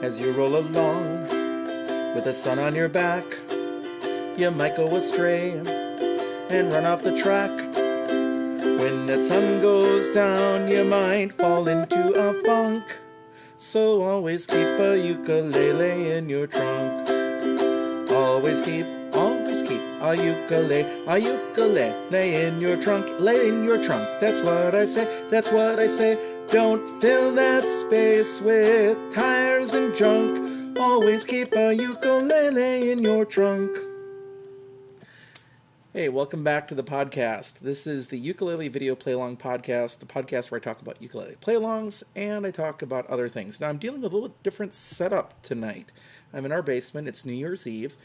As you roll along with the sun on your back, you might go astray and run off the track. When that sun goes down, you might fall into a funk. So always keep a ukulele in your trunk. Always keep a ukulele in your trunk, lay in your trunk. That's what I say. Don't fill that space with tires and junk. Always keep a ukulele in your trunk. Hey, welcome back to the podcast. This is the Ukulele Video Play-Along Podcast, the podcast where I talk about ukulele play-alongs and I talk about other things. Now, I'm dealing with a little different setup tonight. I'm in our basement. It's New Year's Eve.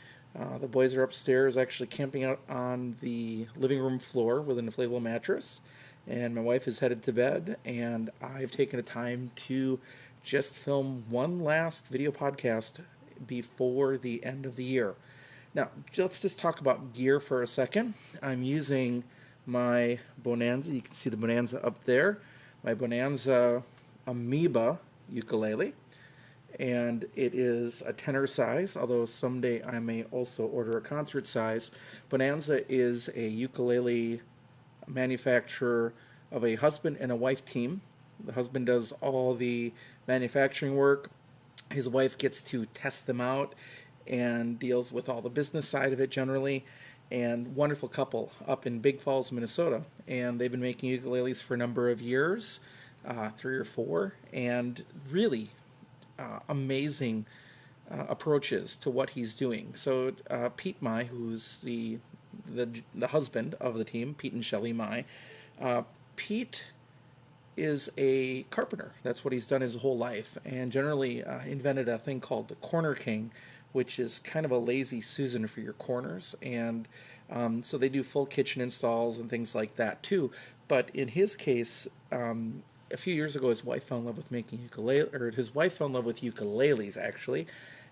The boys are upstairs actually camping out on the living room floor with an inflatable mattress, and my wife is headed to bed, and I've taken the time to just film one last video podcast before the end of the year. Now, let's just talk about gear for a second. I'm using my Bonanza. You can see the Bonanza up there. My Bonanza Amoeba ukulele. And it is a tenor size, although someday I may also order a concert size. Bonanza is a ukulele manufacturer of a husband and a wife team. The husband does all the manufacturing work. His wife gets to test them out and deals with all the business side of it generally. And wonderful couple up in Big Falls, Minnesota. And they've been making ukuleles for a number of years, 3 or 4, and really amazing approaches to what he's doing. So Pete Mai, who's the husband of the team, Pete and Shelley Mai, Pete is a carpenter. That's what he's done his whole life, and generally invented a thing called the Corner King, which is kind of a lazy Susan for your corners. And so they do full kitchen installs and things like that too. But in his case, a few years ago, his wife fell in love with making ukuleles actually,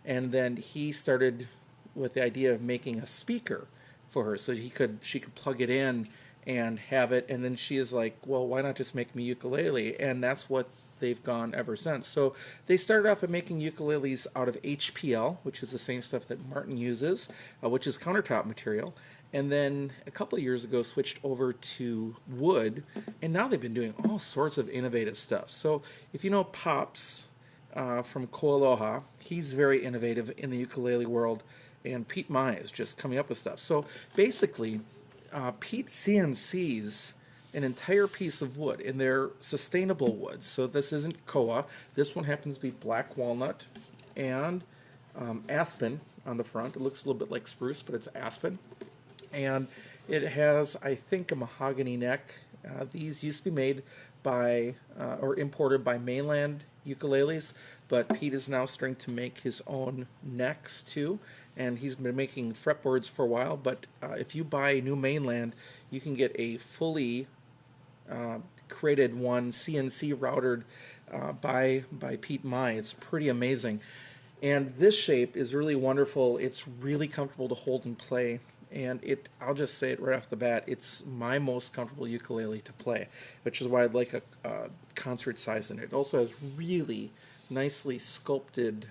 and then he started with the idea of making a speaker for her, so she could plug it in and have it. And then she is like, well, why not just make me ukulele? And that's what they've gone ever since. So they started off by making ukuleles out of HPL, which is the same stuff that Martin uses, which is countertop material. And then a couple of years ago switched over to wood, and now they've been doing all sorts of innovative stuff. So if you know Pops from Koaloha, he's very innovative in the ukulele world, and Pete Mai is just coming up with stuff. So basically, Pete CNCs an entire piece of wood, and they're sustainable woods. So this isn't koa. This one happens to be black walnut and aspen on the front. It looks a little bit like spruce, but it's aspen. And it has, I think, a mahogany neck. These used to be made by or imported by mainland ukuleles, but Pete is now starting to make his own necks too, and he's been making fretboards for a while. But if you buy new mainland, you can get a fully created one, CNC routed by Pete Mai. It's pretty amazing, and this shape is really wonderful. It's really comfortable to hold and play. And I'll just say it right off the bat, it's my most comfortable ukulele to play, which is why I'd like a concert size in it. It also has really nicely sculpted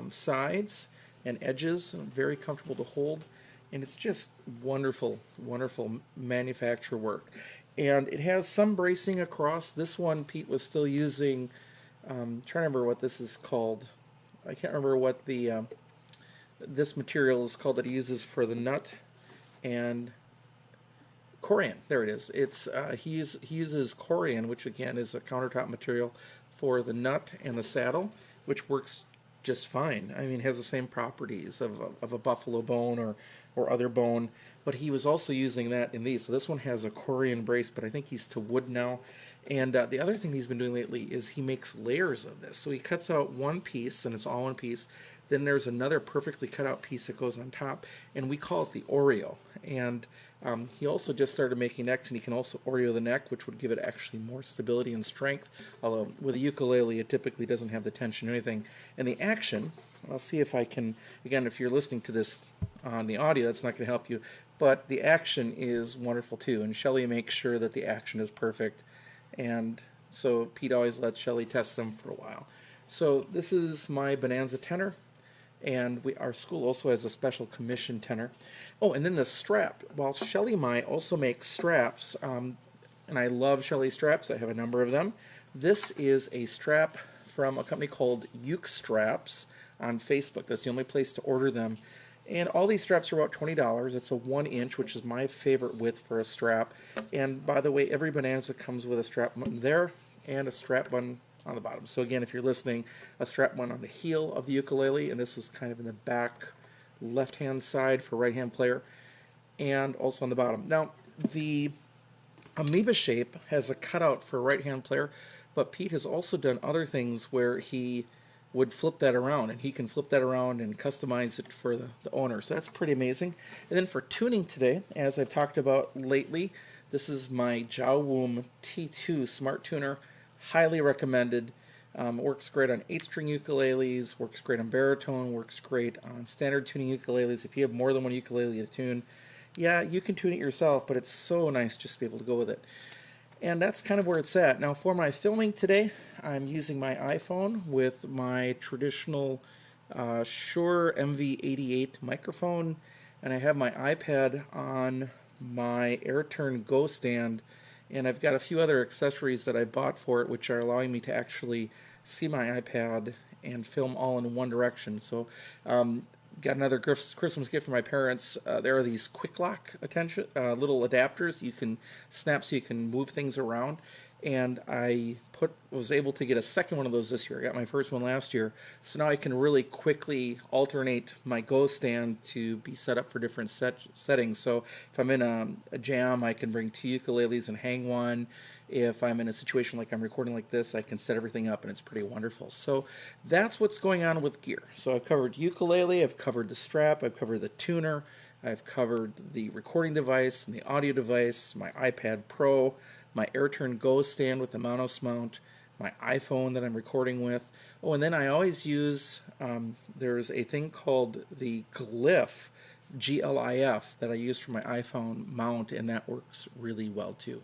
sides and edges, and very comfortable to hold, and it's just wonderful, wonderful manufacture work. And it has some bracing across. This one Pete was still using, trying to remember what this is called. I can't remember what this material is called that he uses for the nut and corian. There it is. It's he uses corian, which again is a countertop material for the nut and the saddle, which works just fine. I mean, it has the same properties of a buffalo bone or other bone, but he was also using that in these. So this one has a corian brace, but I think he's to wood now. And the other thing he's been doing lately is he makes layers of this. So he cuts out one piece, and it's all one piece. Then there's another perfectly cut out piece that goes on top, and we call it the Oreo. And he also just started making necks, and he can also Oreo the neck, which would give it actually more stability and strength. Although with a ukulele, it typically doesn't have the tension or anything. And the action, I'll see if I can, again, if you're listening to this on the audio, that's not going to help you, but the action is wonderful too. And Shelley makes sure that the action is perfect. And so Pete always lets Shelley test them for a while. So this is my Bonanza tenor, and our school also has a special commission tenor. Oh, and then the strap. Well, Shelly Mai also makes straps, and I love Shelly straps. I have a number of them. This is a strap from a company called Ukestuff on Facebook. That's the only place to order them. And all these straps are about $20. It's a 1 inch, which is my favorite width for a strap. And by the way, every Bonanza comes with a strap button there and a strap button on the bottom. So again, if you're listening, a strap button on the heel of the ukulele, and this was kind of in the back left-hand side for right-hand player, and also on the bottom. Now, the amoeba shape has a cutout for a right-hand player, but Pete has also done other things where he would flip that around, and he can flip that around and customize it for the owner. So that's pretty amazing. And then for tuning today, as I've talked about lately, this is my Jawum T2 Smart Tuner. Highly recommended. Works great on 8-string ukuleles, works great on baritone, works great on standard tuning ukuleles. If you have more than one ukulele to tune, yeah, you can tune it yourself, but it's so nice just to be able to go with it. And that's kind of where it's at. Now for my filming today, I'm using my iPhone with my traditional Shure MV88 microphone, and I have my iPad on my AirTurn Go stand, and I've got a few other accessories that I bought for it which are allowing me to actually see my iPad and film all in one direction. So got another Christmas gift for my parents. There are these quick lock little adapters you can snap so you can move things around, and I was able to get a second one of those this year. I got my first one last year, so now I can really quickly alternate my Go stand to be set up for different settings. So if I'm in a jam, I can bring 2 ukuleles and hang one. If I'm in a situation like I'm recording like this, I can set everything up, and it's pretty wonderful. So that's what's going on with gear. So I've covered ukulele, I've covered the strap, I've covered the tuner, I've covered the recording device and the audio device, my iPad Pro, my AirTurn Go stand with the Manos mount, my iPhone that I'm recording with. Oh, and then I always use, there's a thing called the Glyph, GLIF, that I use for my iPhone mount, and that works really well too.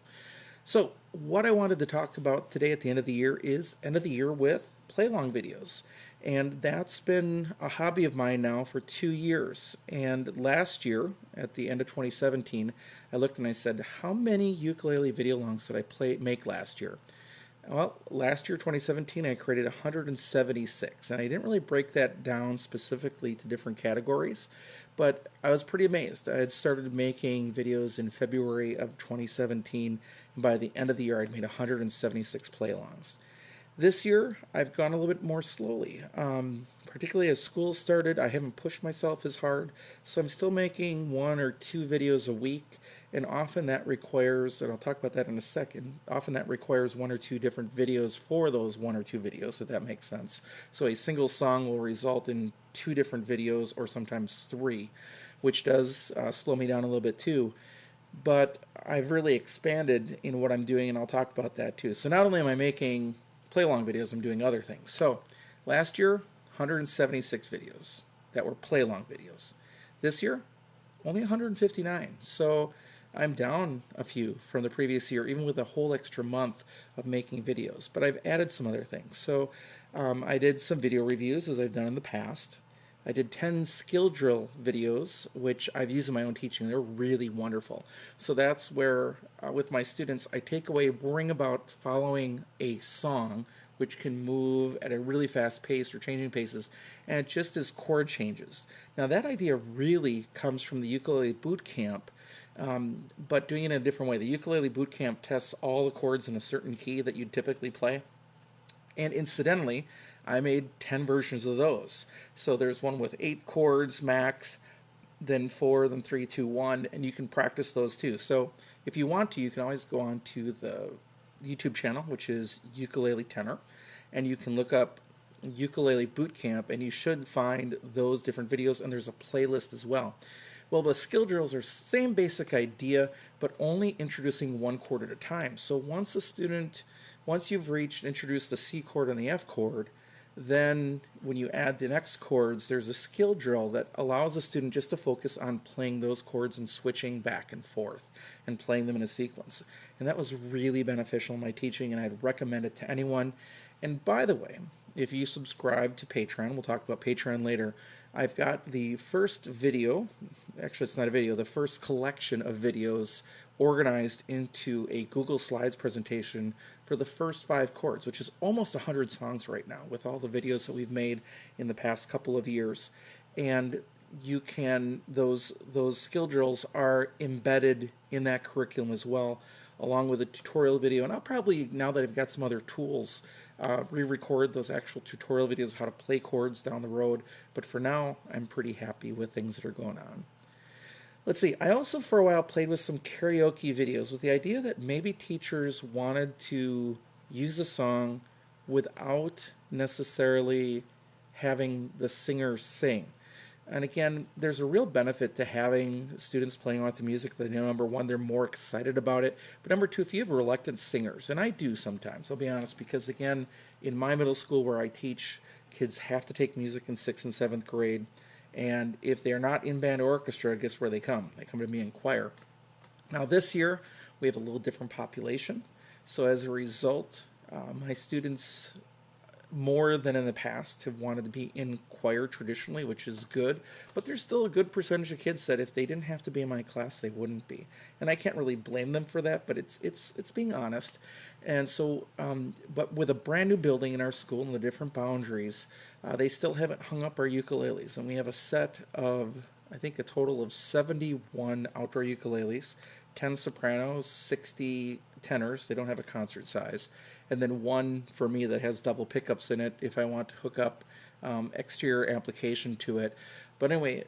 So what I wanted to talk about today at the end of the year is end of the year with play-along videos. And that's been a hobby of mine now for 2 years. And last year, at the end of 2017, I looked and I said, how many ukulele video longs did I make last year? Well, last year, 2017, I created 176. And I didn't really break that down specifically to different categories, but I was pretty amazed. I had started making videos in February of 2017, and by the end of the year, I'd made 176 play-alongs. This year, I've gone a little bit more slowly. Particularly as school started, I haven't pushed myself as hard, so I'm still making 1 or 2 videos a week, and often that requires, and I'll talk about that in a second, often that requires 1 or 2 different videos for those 1 or 2 videos, if that makes sense. So a single song will result in 2 different videos, or sometimes 3, which does slow me down a little bit too. But I've really expanded in what I'm doing, and I'll talk about that too. So not only am I making play-along videos, I'm doing other things. So last year, 176 videos that were play-along videos. This year, only 159. So I'm down a few from the previous year, even with a whole extra month of making videos. But I've added some other things. So I did some video reviews, as I've done in the past. I did 10 skill drill videos, which I've used in my own teaching. They're really wonderful. So that's where, with my students, I take away worrying about following a song, which can move at a really fast pace or changing paces, and it just is chord changes. Now that idea really comes from the Ukulele Boot Camp, but doing it in a different way. The Ukulele Boot Camp tests all the chords in a certain key that you'd typically play. And incidentally, I made 10 versions of those. So there's one with 8 chords max, then 4, then 3, 2, 1, and you can practice those too. So if you want to, you can always go on to the YouTube channel, which is Ukulele Tenor, and you can look up Ukulele Boot Camp, and you should find those different videos, and there's a playlist as well. Well, the skill drills are same basic idea, but only introducing 1 chord at a time. So once you've introduced the C chord and the F chord, then when you add the next chords, there's a skill drill that allows the student just to focus on playing those chords and switching back and forth and playing them in a sequence. And that was really beneficial in my teaching, and I'd recommend it to anyone. And by the way, if you subscribe to Patreon, we'll talk about Patreon later. I've got the first video, actually it's not a video, the first collection of videos organized into a Google Slides presentation for the first 5 chords, which is almost 100 songs right now with all the videos that we've made in the past couple of years. And you can, those skill drills are embedded in that curriculum as well, along with a tutorial video. And I'll probably, now that I've got some other tools, re-record those actual tutorial videos how to play chords down the road. But for now, I'm pretty happy with things that are going on. Let's see, I also for a while played with some karaoke videos with the idea that maybe teachers wanted to use a song without necessarily having the singer sing. And again, there's a real benefit to having students playing with the music. They know, number one, they're more excited about it. But number two, if you have reluctant singers, and I do sometimes, I'll be honest, because again, in my middle school where I teach, kids have to take music in 6th and 7th grade. And if they are not in band or orchestra, guess where they come? They come to me in choir. Now this year, we have a little different population. So as a result, my students, more than in the past, have wanted to be in choir traditionally, which is good. But there's still a good percentage of kids that if they didn't have to be in my class, they wouldn't be. And I can't really blame them for that, but it's being honest. And so, but with a brand new building in our school and the different boundaries, they still haven't hung up our ukuleles. And we have a set of, I think, a total of 71 outdoor ukuleles, 10 sopranos, 60 tenors. They don't have a concert size. And then one for me that has double pickups in it if I want to hook up exterior amplification to it. But anyway,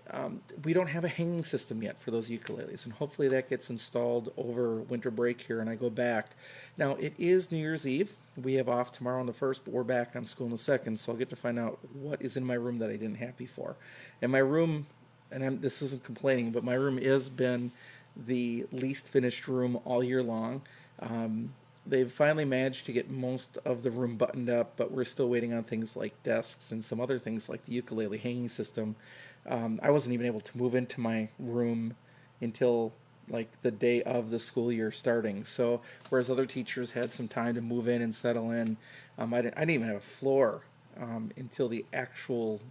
we don't have a hanging system yet for those ukuleles, and hopefully that gets installed over winter break here and I go back. Now, it is New Year's Eve. We have off tomorrow on the 1st, but we're back on school on the 2nd, so I'll get to find out what is in my room that I didn't have before. And my room, and this isn't complaining, but my room has been the least finished room all year long. They've finally managed to get most of the room buttoned up, but we're still waiting on things like desks and some other things like the ukulele hanging system. I wasn't even able to move into my room until like the day of the school year starting. So whereas other teachers had some time to move in and settle in, I didn't even have a floor until the actual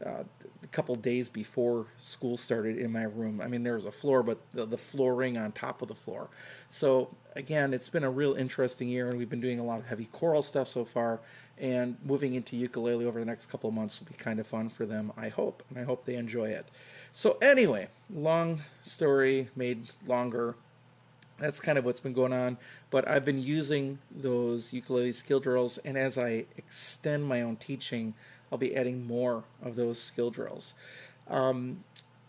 a couple days before school started in my room. I mean, there was a floor, but the flooring on top of the floor. So again, it's been a real interesting year, and we've been doing a lot of heavy choral stuff so far, and moving into ukulele over the next couple of months will be kind of fun for them, I hope, and I hope they enjoy it. So anyway, long story made longer. That's kind of what's been going on, but I've been using those ukulele skill drills, and as I extend my own teaching, I'll be adding more of those skill drills.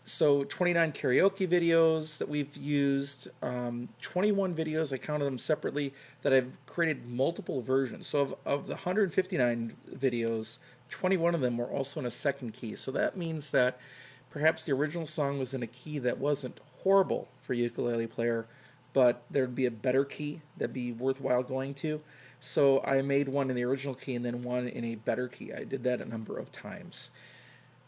So 29 karaoke videos that we've used, 21 videos, I counted them separately, that I've created multiple versions. So of the 159 videos, 21 of them were also in a second key. So that means that perhaps the original song was in a key that wasn't horrible for a ukulele player, but there'd be a better key that'd be worthwhile going to. So I made one in the original key and then one in a better key. I did that a number of times.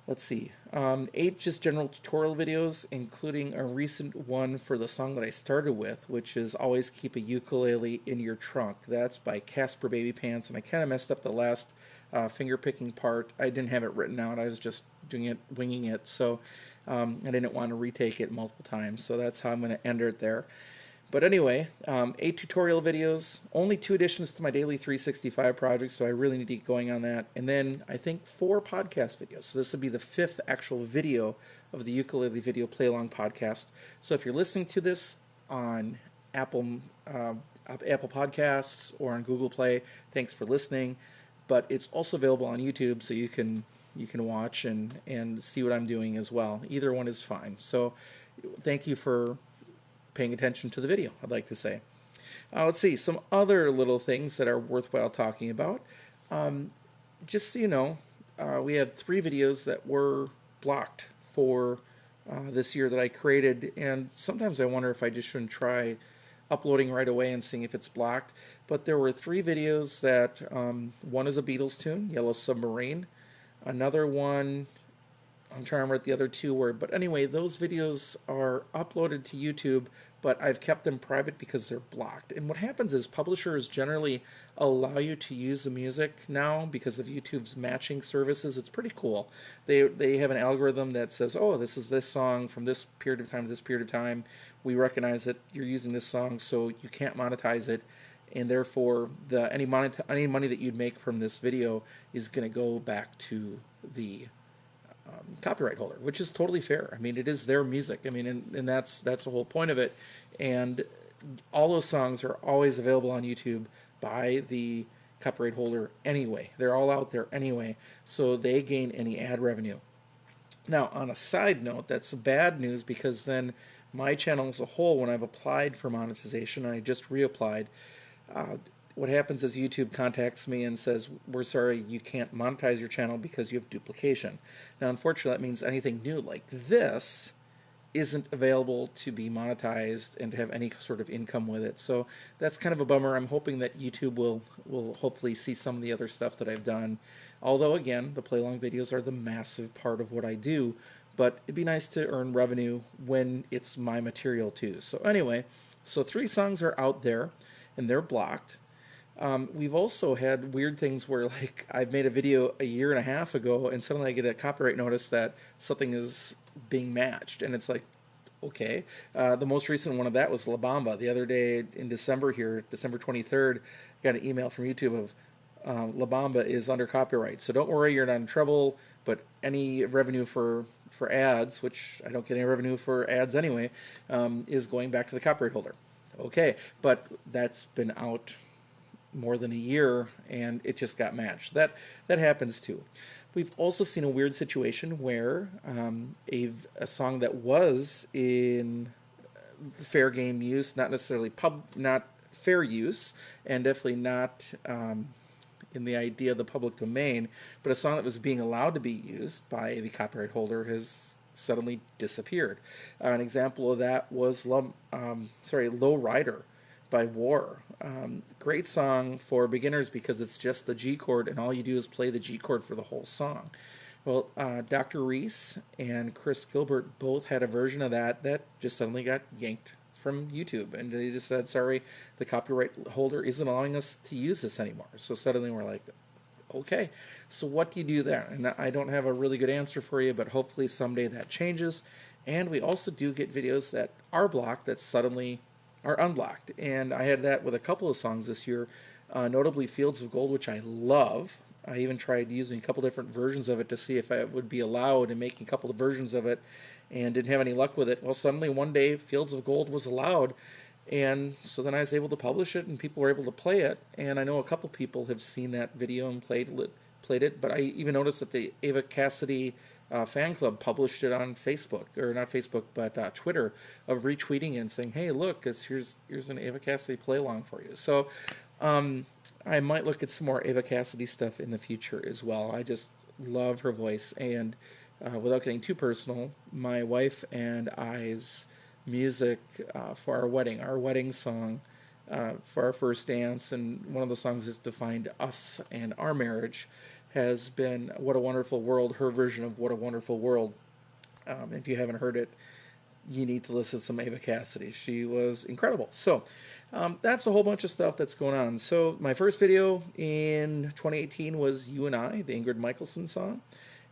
Let's see, 8 just general tutorial videos, including a recent one for the song that I started with, which is Always Keep a Ukulele in Your Trunk. That's by Casper Baby Pants, and I kind of messed up the last finger picking part. I didn't have it written out. I was just doing it, winging it, so I didn't want to retake it multiple times, so that's how I'm going to end it there. But anyway, 8 tutorial videos, only 2 additions to my daily 365 project, so I really need to get going on that. And then I think 4 podcast videos. So this will be the 5th actual video of the Ukulele Video Play Along podcast. So if you're listening to this on Apple Podcasts or on Google Play, thanks for listening. But it's also available on YouTube, so you can watch and see what I'm doing as well. Either one is fine. So thank you for paying attention to the video, I'd like to say. Let's see, some other little things that are worthwhile talking about. Just so you know, we had 3 videos that were blocked for this year that I created, and sometimes I wonder if I just shouldn't try uploading right away and seeing if it's blocked. But there were 3 videos that, one is a Beatles tune, Yellow Submarine. Another one, I'm trying to remember what the other 2 were, but anyway, those videos are uploaded to YouTube, but I've kept them private because they're blocked. And what happens is publishers generally allow you to use the music now because of YouTube's matching services. It's pretty cool. They have an algorithm that says, oh, this is this song from this period of time to this period of time. We recognize that you're using this song, so you can't monetize it, and therefore any money that you'd make from this video is going to go back to the copyright holder, which is totally fair. I mean, it is their music. I mean, and that's the whole point of it. And all those songs are always available on YouTube by the copyright holder anyway. They're all out there anyway, so they gain any ad revenue. Now, on a side note, that's bad news because then my channel as a whole, when I've applied for monetization, and I just reapplied, what happens is YouTube contacts me and says, we're sorry, you can't monetize your channel because you have duplication. Now, unfortunately, that means anything new like this isn't available to be monetized and to have any sort of income with it. So that's kind of a bummer. I'm hoping that YouTube will hopefully see some of the other stuff that I've done. Although, again, the play-along videos are the massive part of what I do, but it'd be nice to earn revenue when it's my material too. So anyway, so 3 songs are out there, and they're blocked. We've also had weird things where, like, I've made a video a 1.5 years ago, and suddenly I get a copyright notice that something is being matched, and it's like, okay. The most recent one of that was La Bamba. The other day in December here, December 23rd, I got an email from YouTube of La Bamba is under copyright. So don't worry, you're not in trouble, but any revenue for ads, which I don't get any revenue for ads anyway, is going back to the copyright holder. Okay, but that's been out more than a year, and it just got matched. That happens too. We've also seen a weird situation where a song that was in fair game use, not necessarily not fair use, and definitely not in the idea of the public domain, but a song that was being allowed to be used by the copyright holder has suddenly disappeared. An example of that was Low Rider by War. Great song for beginners because it's just the G chord, and all you do is play the G chord for the whole song. Well, Dr. Reese and Chris Gilbert both had a version of that just suddenly got yanked from YouTube, and they just said, sorry, the copyright holder isn't allowing us to use this anymore. So suddenly we're like, okay, so what do you do there? And I don't have a really good answer for you, but hopefully someday that changes. And we also do get videos that are blocked that suddenly are unblocked. And I had that with a couple of songs this year, notably Fields of Gold, which I love. I even tried using a couple different versions of it to see if I would be allowed, and making a couple of versions of it, and didn't have any luck with it. Well, suddenly one day Fields of Gold was allowed, and so then I was able to publish it, and people were able to play it. And I know a couple people have seen that video and played it, but I even noticed that the Ava Cassidy fan club published it on Facebook, or not Facebook, but Twitter, of retweeting it and saying, hey, look, here's an Ava Cassidy play along for you. So I might look at some more Ava Cassidy stuff in the future as well. I just love her voice, and without getting too personal, my wife and I's music for our wedding song for our first dance, and one of the songs is defined us and our marriage, has been What a Wonderful World, her version of What a Wonderful World. If you haven't heard it, you need to listen to some Ava Cassidy. She was incredible. So that's a whole bunch of stuff that's going on. So my first video in 2018 was You and I, the Ingrid Michaelson song.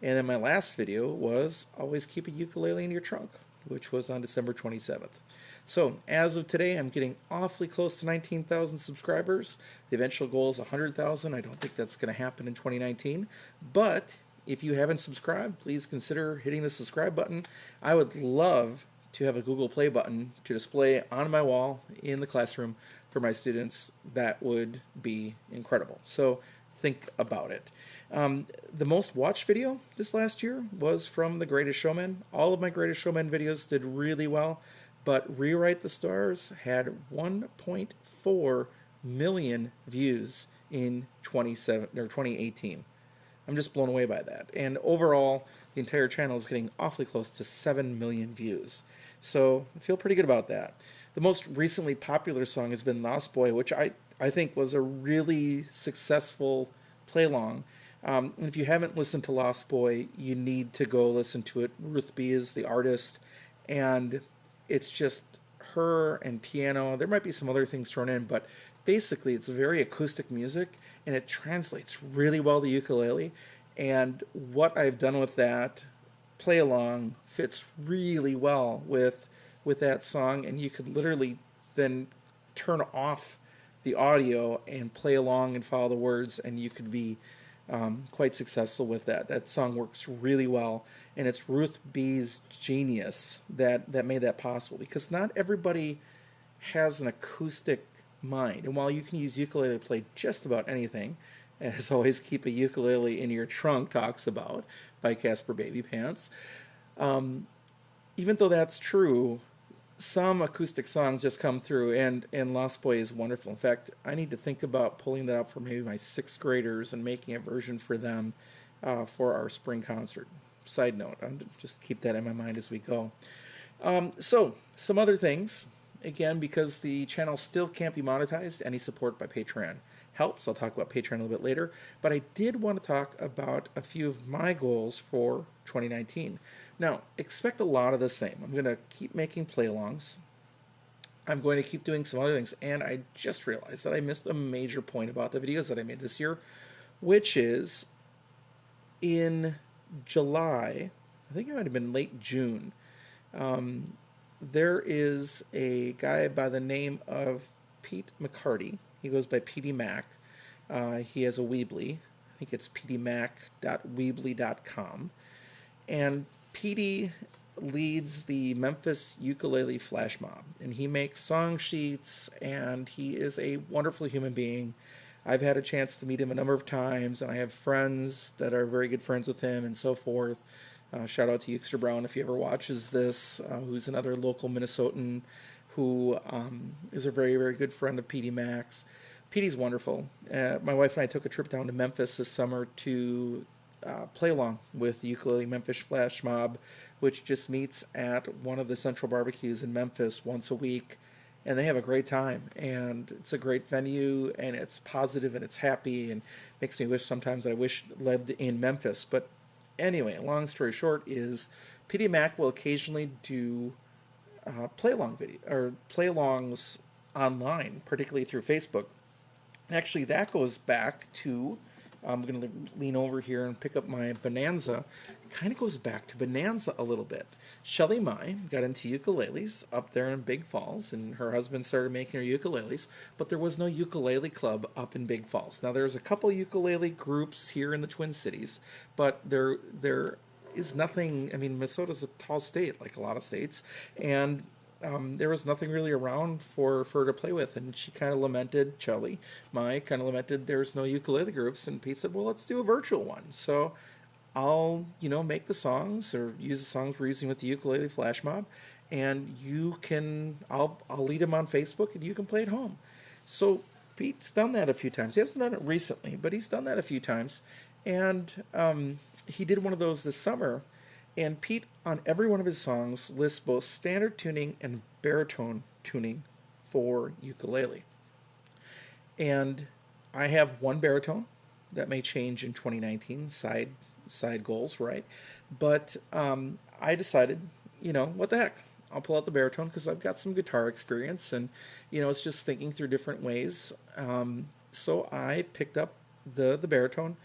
And then my last video was Always Keep a Ukulele in Your Trunk, which was on December 27th. So as of today, I'm getting awfully close to 19,000 subscribers. The eventual goal is 100,000. I don't think that's going to happen in 2019. But if you haven't subscribed, please consider hitting the subscribe button. I would love to have a Google Play button to display on my wall in the classroom for my students. That would be incredible. So think about it. The most watched video this last year was from The Greatest Showman. All of my Greatest Showman videos did really well, but Rewrite the Stars had 1.4 million views in 2018. I'm just blown away by that. And overall, the entire channel is getting awfully close to 7 million views. So I feel pretty good about that. The most recently popular song has been Lost Boy, which I think was a really successful play-along. And if you haven't listened to Lost Boy, you need to go listen to it. Ruth B is the artist, and it's just her and piano. There might be some other things thrown in, but basically it's very acoustic music, and it translates really well to ukulele. And what I've done with that play along fits really well with that song, and you could literally then turn off the audio and play along and follow the words, and you could be quite successful with that. That song works really well, and it's Ruth B's genius that made that possible, because not everybody has an acoustic mind. And while you can use ukulele to play just about anything, as always, keep a ukulele in your trunk talks about by Casper Baby Pants. Even though that's true, some acoustic songs just come through, and Lost Boy is wonderful. In fact, I need to think about pulling that up for maybe my sixth graders and making a version for them for our spring concert. Side note, I'll just keep that in my mind as we go. So, some other things. Again, because the channel still can't be monetized, any support by Patreon helps. I'll talk about Patreon a little bit later. But I did want to talk about a few of my goals for 2019. Now, expect a lot of the same. I'm going to keep making play-alongs. I'm going to keep doing some other things. And I just realized that I missed a major point about the videos that I made this year, which is in July, I think it might have been late June, there is a guy by the name of Pete McCarty. He goes by PD Mac. He has a Weebly. I think it's pdmac.weebly.com. And PD leads the Memphis Ukulele Flash Mob. And he makes song sheets, and he is a wonderful human being. I've had a chance to meet him a number of times, and I have friends that are very good friends with him and so forth. Shout out to Easter Brown if he ever watches this, who's another local Minnesotan who is a very, very good friend of PD Mac's. PD's wonderful. My wife and I took a trip down to Memphis this summer to play along with the Ukulele Memphis Flash Mob, which just meets at one of the Central Barbecues in Memphis once a week. And they have a great time, and it's a great venue, and it's positive, and it's happy, and makes me wish sometimes that I wish lived in Memphis. But anyway, long story short is PD Mac will occasionally do play-along video or play-alongs online, particularly through Facebook. And actually, that goes back to, I'm going to lean over here and pick up my Bonanza. Kind of goes back to Bonanza a little bit. Shelly Mai got into ukuleles up there in Big Falls, and her husband started making her ukuleles, but there was no ukulele club up in Big Falls. Now, there's a couple ukulele groups here in the Twin Cities, but there is nothing. I mean, Minnesota's a tall state, like a lot of states, and there was nothing really around for her to play with, and she kind of lamented, Shelly Mai kind of lamented there's no ukulele groups, and Pete said, well, let's do a virtual one. So I'll, make the songs or use the songs we're using with the Ukulele Flash Mob, and I'll lead them on Facebook, and you can play at home. So Pete's done that a few times. He hasn't done it recently, but he's done that a few times, and he did one of those this summer. And Pete, on every one of his songs, lists both standard tuning and baritone tuning for ukulele. And I have one baritone that may change in 2019, side goals, right? But I decided, what the heck? I'll pull out the baritone because I've got some guitar experience, and it's just thinking through different ways. So I picked up the baritone,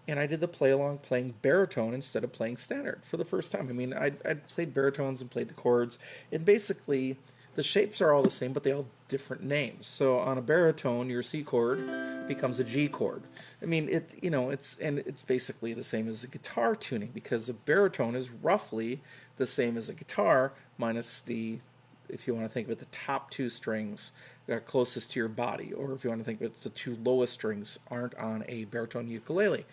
and I did the play along playing baritone instead of playing standard for the first time. I mean, I'd played baritones and played the chords, and basically the shapes are all the same, but they all have different names. So on a baritone, your C chord becomes a G chord. I mean, it's basically the same as a guitar tuning, because a baritone is roughly the same as a guitar, minus if you want to think of it, the top two strings are closest to your body, or if you want to think of it, the two lowest strings aren't on a baritone ukulele.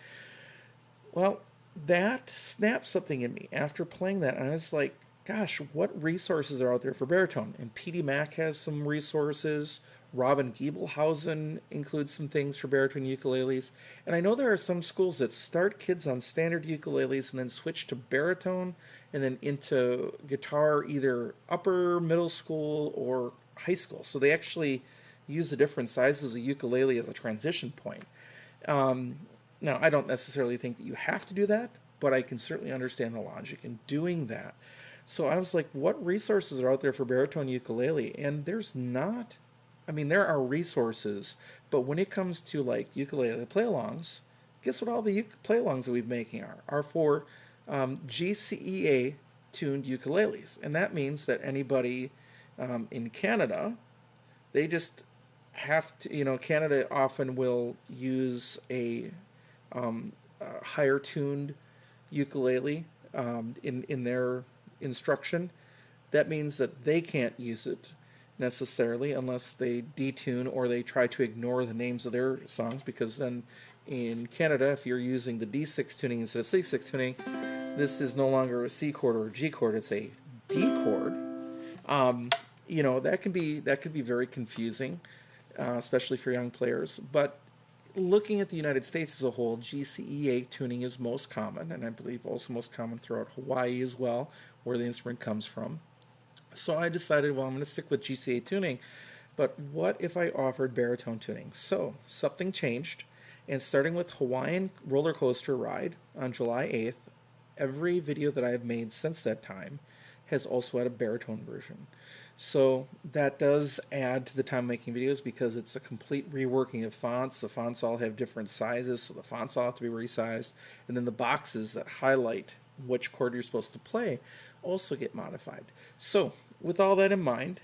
Well, that snapped something in me after playing that, and I was like, gosh, what resources are out there for baritone? And PD Mac has some resources. Robin Giebelhausen includes some things for baritone ukuleles. And I know there are some schools that start kids on standard ukuleles and then switch to baritone and then into guitar, either upper, middle school, or high school. So they actually use the different sizes of ukulele as a transition point. Now, I don't necessarily think that you have to do that, but I can certainly understand the logic in doing that. So I was like, what resources are out there for baritone ukulele? And there's not, I mean, there are resources, but when it comes to like ukulele play-alongs, guess what all the play-alongs that we've making are for GCEA tuned ukuleles. And that means that anybody in Canada, they just have to, Canada often will use a higher tuned ukulele in their instruction. That means that they can't use it necessarily unless they detune or they try to ignore the names of their songs, because then in Canada, if you're using the D6 tuning instead of C6 tuning, this is no longer a C chord or a G chord, it's a D chord. That can be very confusing, especially for young players. But looking at the United States as a whole, GCEA tuning is most common, and I believe also most common throughout Hawaii as well, where the instrument comes from. So I decided, well, I'm going to stick with GCEA tuning, but what if I offered baritone tuning? So something changed, and starting with Hawaiian Roller Coaster Ride on July 8th, every video that I've made since that time has also had a baritone version. So that does add to the time making videos because it's a complete reworking of fonts. The fonts all have different sizes, so the fonts all have to be resized. And then the boxes that highlight which chord you're supposed to play also get modified. So with all that in mind,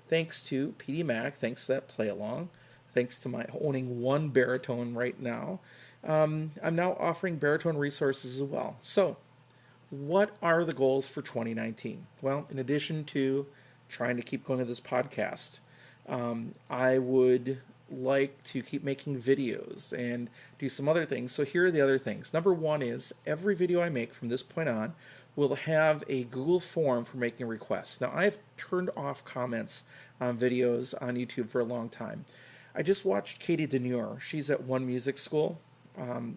thanks to PD Mac, thanks to that play along, thanks to my owning one baritone right now, I'm now offering baritone resources as well. So what are the goals for 2019? Well, in addition to trying to keep going with this podcast, I would like to keep making videos and do some other things. So here are the other things. Number one is every video I make from this point on will have a Google form for making requests. Now, I've turned off comments on videos on YouTube for a long time. I just watched Katie Denure. She's at One Music School. I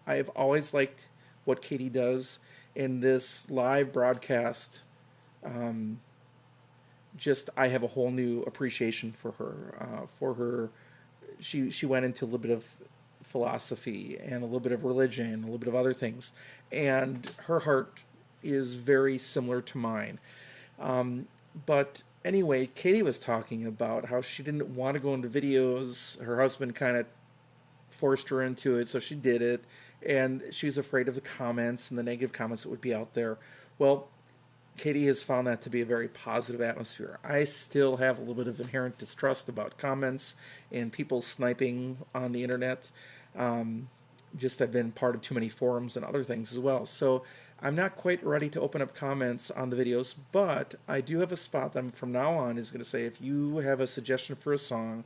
have always liked what Katie does in this live broadcast. I have a whole new appreciation for her. She went into a little bit of philosophy and a little bit of religion, a little bit of other things, and her heart is very similar to mine. But anyway, Katie was talking about how she didn't want to go into videos. Her husband kind of forced her into it, so she did it, and she was afraid of the comments and the negative comments that would be out there. Well, Katie has found that to be a very positive atmosphere. I still have a little bit of inherent distrust about comments and people sniping on the internet. Just I've been part of too many forums and other things as well. So I'm not quite ready to open up comments on the videos, but I do have a spot that from now on is going to say, if you have a suggestion for a song,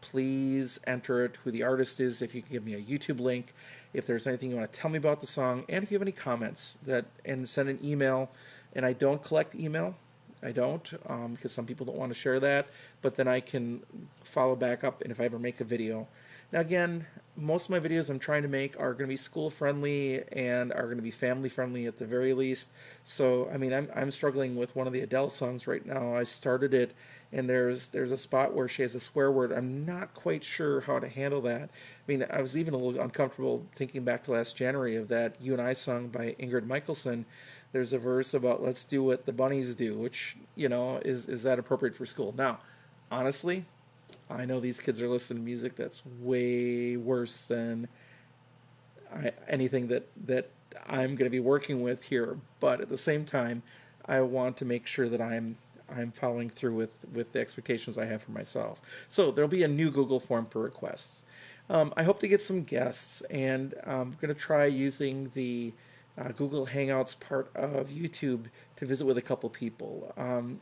please enter it, who the artist is, if you can give me a YouTube link, if there's anything you want to tell me about the song, and if you have any comments, and send an email. And I don't collect email. I don't, because some people don't want to share that. But then I can follow back up, and if I ever make a video. Now again, most of my videos I'm trying to make are going to be school friendly and are going to be family friendly at the very least. So I mean, I'm struggling with one of the Adele songs right now. I started it, and there's a spot where she has a swear word. I'm not quite sure how to handle that. I mean, I was even a little uncomfortable thinking back to last January of that You and I song by Ingrid Michaelson. There's a verse about let's do what the bunnies do, which, is that appropriate for school? Now, honestly, I know these kids are listening to music that's way worse than anything that I'm going to be working with here. But at the same time, I want to make sure that I'm following through with the expectations I have for myself. So there'll be a new Google form for requests. I hope to get some guests, and I'm going to try using the Google Hangouts part of YouTube to visit with a couple people.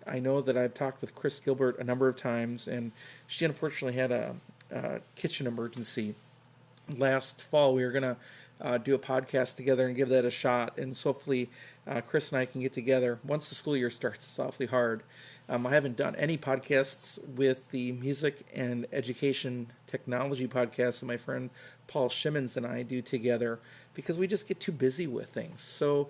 I know that I've talked with Chris Gilbert a number of times, and she unfortunately had a kitchen emergency last fall. We were going to do a podcast together and give that a shot, and so hopefully Chris and I can get together once the school year starts. It's awfully hard. I haven't done any podcasts with the music and education technology podcast that my friend Paul Shimmons and I do together because we just get too busy with things. So,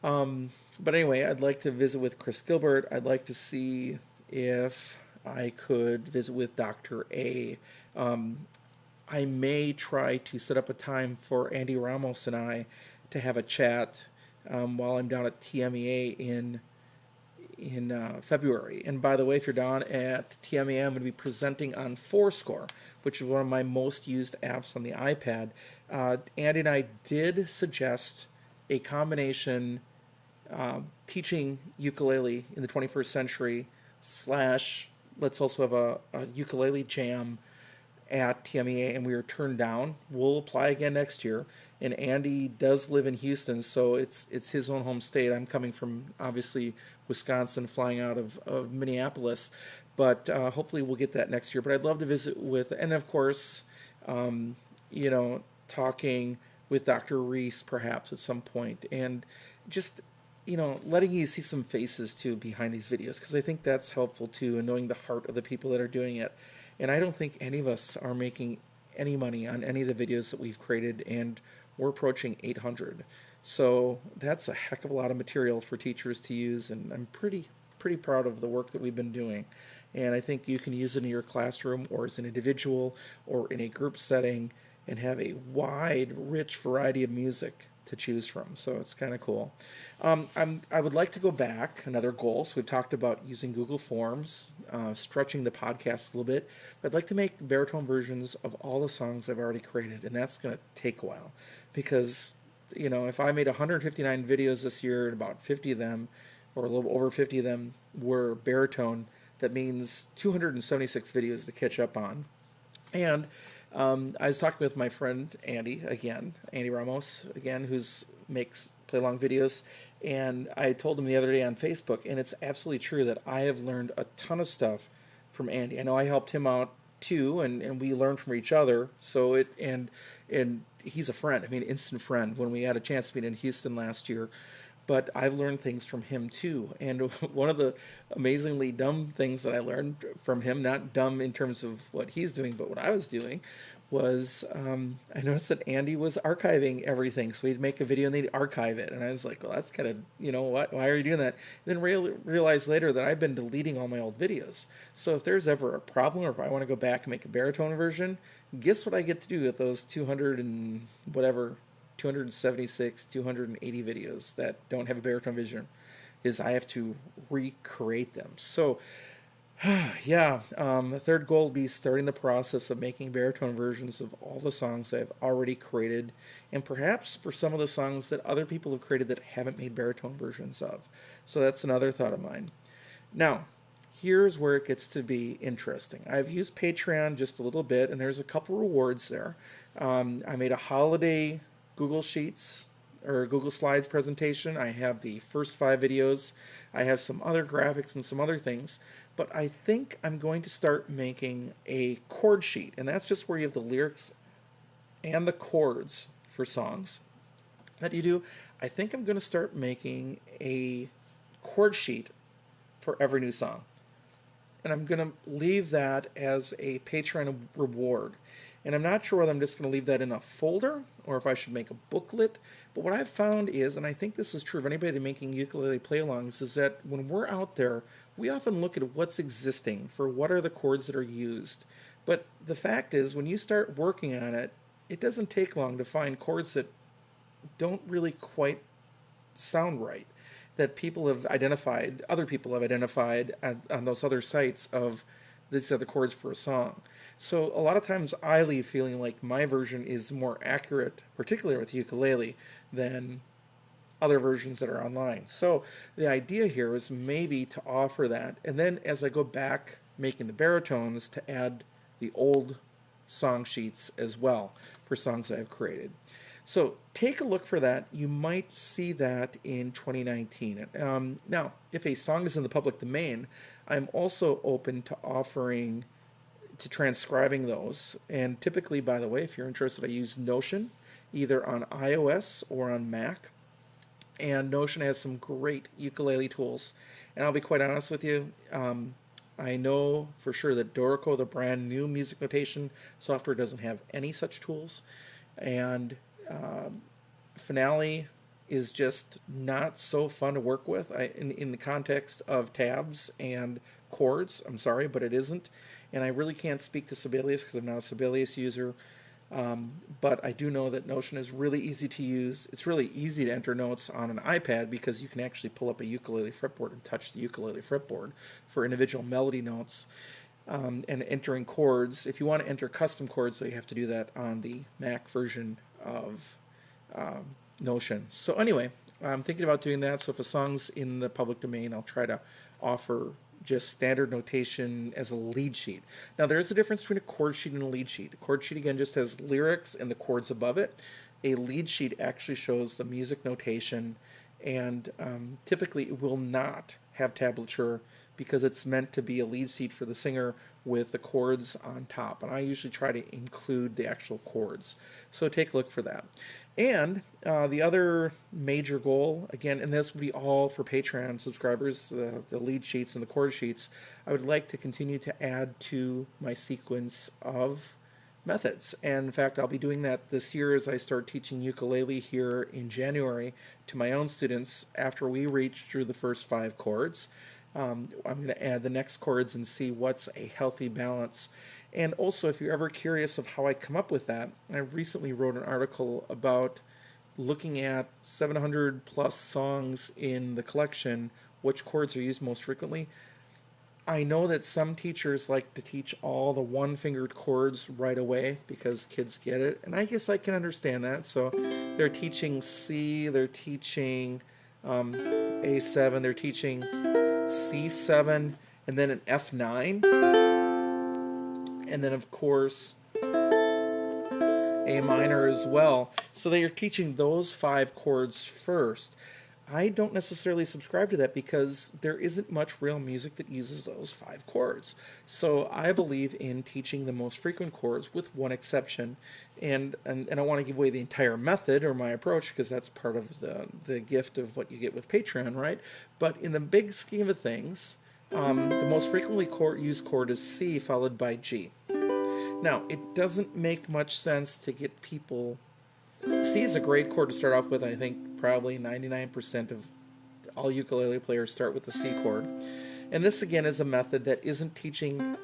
but anyway, I'd like to visit with Chris Gilbert. I'd like to see if I could visit with Dr. A. I may try to set up a time for Andy Ramos and I to have a chat while I'm down at TMEA in February. And by the way, if you're down at TMEA, I'm going to be presenting on Fourscore, which is one of my most used apps on the iPad. Andy and I did suggest a combination teaching ukulele in the 21st century slash let's also have a ukulele jam at TMEA, and we were turned down. We'll apply again next year. And Andy does live in Houston, so it's his own home state. I'm coming from obviously Wisconsin, flying out of Minneapolis, but hopefully we'll get that next year. But I'd love to visit with, and of course, you know, talking with Dr. Reese perhaps at some point, and just letting you see some faces too behind these videos, because I think that's helpful too, and knowing the heart of the people that are doing it. And I don't think any of us are making any money on any of the videos that we've created, and we're approaching 800. So that's a heck of a lot of material for teachers to use, and I'm pretty proud of the work that we've been doing. And I think you can use it in your classroom or as an individual or in a group setting and have a wide, rich variety of music to choose from. So it's kind of cool. I would like to go back, another goal. So we've talked about using Google Forms, stretching the podcast a little bit. But I'd like to make baritone versions of all the songs I've already created, and that's going to take a while because, if I made 159 videos this year and about 50 of them, or a little over 50 of them were baritone, that means 276 videos to catch up on. And I was talking with my friend Andy Ramos again, who's makes play along videos, and I told him the other day on Facebook, and it's absolutely true that I have learned a ton of stuff from Andy. I know I helped him out too, and we learned from each other. So and he's a friend. I mean, instant friend. When we had a chance to meet in Houston last year. But I've learned things from him too. And one of the amazingly dumb things that I learned from him, not dumb in terms of what he's doing, but what I was doing, was I noticed that Andy was archiving everything. So he'd make a video and they'd archive it. And I was like, well, that's kind of, why are you doing that? And then realized later that I've been deleting all my old videos. So if there's ever a problem, or if I want to go back and make a baritone version, guess what I get to do with those 200 and whatever 276, 280 videos that don't have a baritone version, is I have to recreate them. So, yeah, the third goal will be starting the process of making baritone versions of all the songs I've already created, and perhaps for some of the songs that other people have created that haven't made baritone versions of. So that's another thought of mine. Now, here's where it gets to be interesting. I've used Patreon just a little bit, and there's a couple rewards there. I made a holiday Google Sheets or Google Slides presentation. I have the first 5 videos. I have some other graphics and some other things. But I think I'm going to start making a chord sheet. And that's just where you have the lyrics and the chords for songs that you do. I think I'm going to start making a chord sheet for every new song. And I'm going to leave that as a Patreon reward. And I'm not sure whether I'm just going to leave that in a folder or if I should make a booklet. But what I've found is, and I think this is true of anybody making ukulele play-alongs, is that when we're out there, we often look at what's existing for what are the chords that are used. But the fact is, when you start working on it, it doesn't take long to find chords that don't really quite sound right, that people have identified, other people have identified on those other sites of these are the chords for a song. So a lot of times I leave feeling like my version is more accurate, particularly with ukulele, than other versions that are online. So the idea here is maybe to offer that, and then as I go back making the baritones, to add the old song sheets as well for songs I've created. So take a look for that. You might see that in 2019. Now, if a song is in the public domain, I'm also open to offering, to transcribing those. And typically, by the way, if you're interested, I use Notion, either on iOS or on Mac. And Notion has some great ukulele tools. And I'll be quite honest with you, I know for sure that Dorico, the brand new music notation software, doesn't have any such tools. And Finale is just not so fun to work with in the context of tabs and chords. I'm sorry, but it isn't. And I really can't speak to Sibelius because I'm not a Sibelius user. But I do know that Notion is really easy to use. It's really easy to enter notes on an iPad because you can actually pull up a ukulele fretboard and touch the ukulele fretboard for individual melody notes and entering chords. If you want to enter custom chords, so you have to do that on the Mac version of Notion. So anyway, I'm thinking about doing that. So if a song's in the public domain, I'll try to offer just standard notation as a lead sheet. Now there is a difference between a chord sheet and a lead sheet. A chord sheet again just has lyrics and the chords above it. A lead sheet actually shows the music notation, and typically it will not have tablature because it's meant to be a lead sheet for the singer with the chords on top. And I usually try to include the actual chords. So take a look for that. And the other major goal, again, and this would be all for Patreon subscribers, the lead sheets and the chord sheets, I would like to continue to add to my sequence of methods. And in fact, I'll be doing that this year as I start teaching ukulele here in January to my own students after we reach through the first 5 chords. I'm going to add the next chords and see what's a healthy balance. And also, if you're ever curious of how I come up with that, I recently wrote an article about looking at 700 plus songs in the collection, which chords are used most frequently. I know that some teachers like to teach all the one-fingered chords right away because kids get it, and I guess I can understand that. So they're teaching C, they're teaching A7, they're teaching C7, and then an F9, and then of course A minor as well. So they are teaching those 5 chords first. I don't necessarily subscribe to that because there isn't much real music that uses those 5 chords. So I believe in teaching the most frequent chords with one exception. And I want to give away the entire method or my approach because that's part of the gift of what you get with Patreon, right? But in the big scheme of things, the most frequently used chord is C followed by G. Now, it doesn't make much sense to get people... C is a great chord to start off with. I think probably 99% of all ukulele players start with the C chord. And this, again, is a method that isn't teaching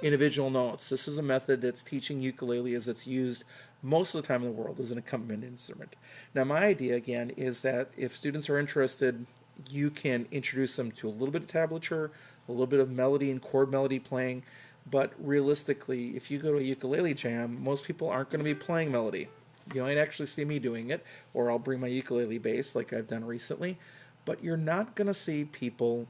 individual notes. This is a method that's teaching ukulele as it's used most of the time in the world as an accompaniment instrument. Now, my idea, again, is that if students are interested, you can introduce them to a little bit of tablature, a little bit of melody and chord melody playing. But realistically, if you go to a ukulele jam, most people aren't going to be playing melody. You might actually see me doing it, or I'll bring my ukulele bass like I've done recently. But you're not going to see people.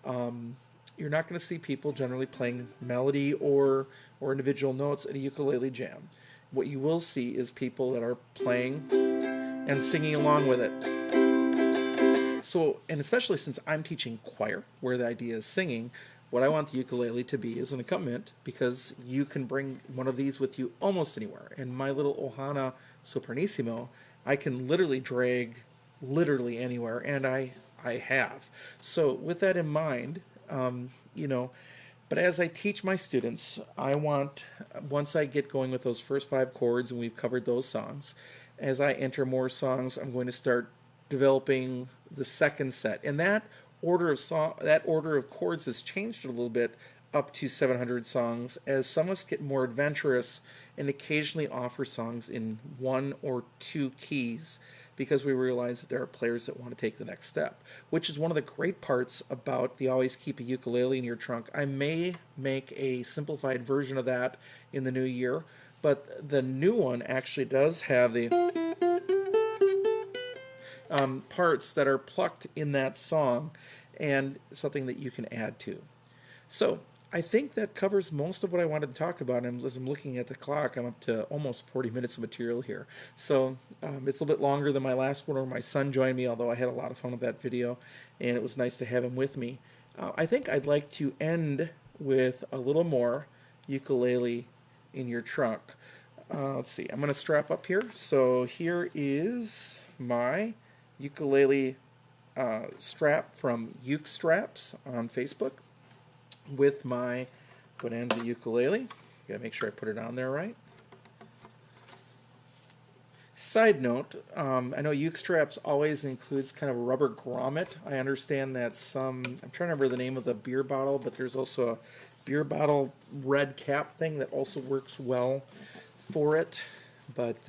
You're not going to see people generally playing melody or individual notes at a ukulele jam. What you will see is people that are playing and singing along with it. So, and especially since I'm teaching choir, where the idea is singing, what I want the ukulele to be is an accompaniment because you can bring one of these with you almost anywhere. And my little Ohana Sopranissimo, I can literally drag literally anywhere, and I have. So with that in mind, but as I teach my students, I want, once I get going with those first 5 chords and we've covered those songs, as I enter more songs, I'm going to start developing the second set. And that order of chords has changed a little bit up to 700 songs as some of us get more adventurous and occasionally offer songs in 1 or 2 keys because we realize that there are players that want to take the next step, which is one of the great parts about the Always Keep a Ukulele in Your Trunk. I may make a simplified version of that in the new year, but the new one actually does have the parts that are plucked in that song and something that you can add to. So I think that covers most of what I wanted to talk about. And as I'm looking at the clock, I'm up to almost 40 minutes of material here. So it's a little bit longer than my last one where my son joined me, although I had a lot of fun with that video and it was nice to have him with me. I think I'd like to end with a little more ukulele in your trunk. Let's see, I'm going to strap up here. So here is my ukulele strap from Uke Straps on Facebook with my Bonanza ukulele. Gotta make sure I put it on there right. Side note, I know Uke Straps always includes kind of a rubber grommet. I understand that I'm trying to remember the name of the beer bottle, but there's also a beer bottle red cap thing that also works well for it. But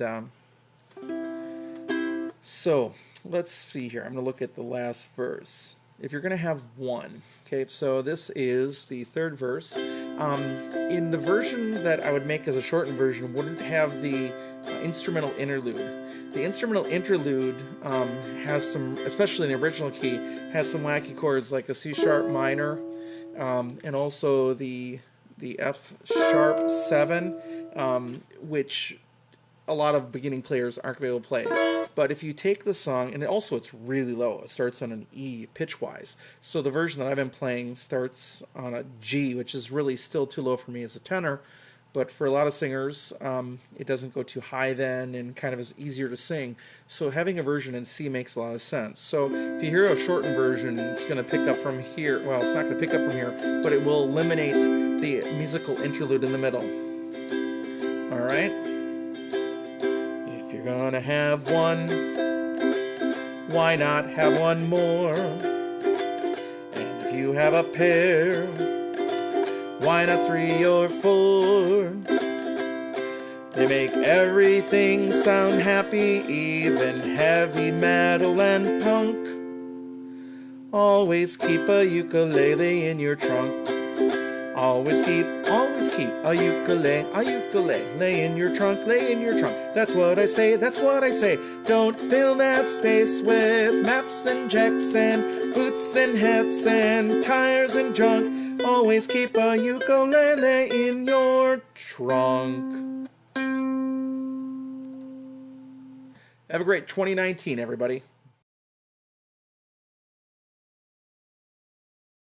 so let's see here. I'm going to look at the last verse. If you're going to have one, okay, so this is the third verse. In the version that I would make as a shortened version, wouldn't have the instrumental interlude. The instrumental interlude has some, especially in the original key, has some wacky chords like a C sharp minor, and also the F sharp 7, which a lot of beginning players aren't going to be able to play. But if you take the song, and also it's really low, it starts on an E pitch-wise. So the version that I've been playing starts on a G, which is really still too low for me as a tenor. But for a lot of singers, it doesn't go too high then, and kind of is easier to sing. So having a version in C makes a lot of sense. So if you hear a shortened version, it's going to pick up from here. Well, it's not going to pick up from here, but it will eliminate the musical interlude in the middle. All right? If you're going to have one, why not have one more? And if you have a pair, why not 3 or 4? They make everything sound happy, even heavy metal and punk. Always keep a ukulele in your trunk. Always keep a ukulele in your trunk, lay in your trunk. That's what I say, that's what I say. Don't fill that space with maps and checks and boots and hats and tires and junk. Always keep a ukulele in your trunk. Have a great 2019, everybody.